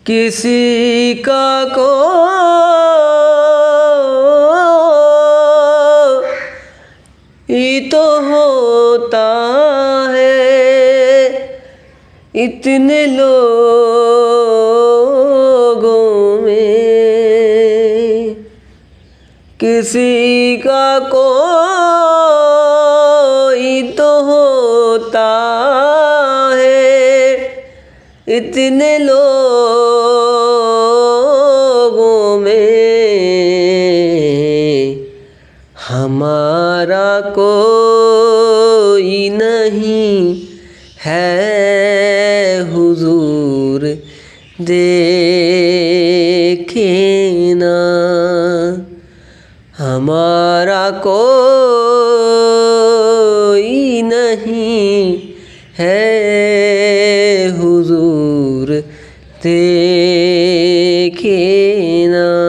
किसी का कोई तो होता है, इतने लोगों में किसी का कोई तो होता है, इतने लोगों में हमारा कोई नहीं है हुजूर देखें ना, हमारा कोई नहीं है हुजूर देखें ना।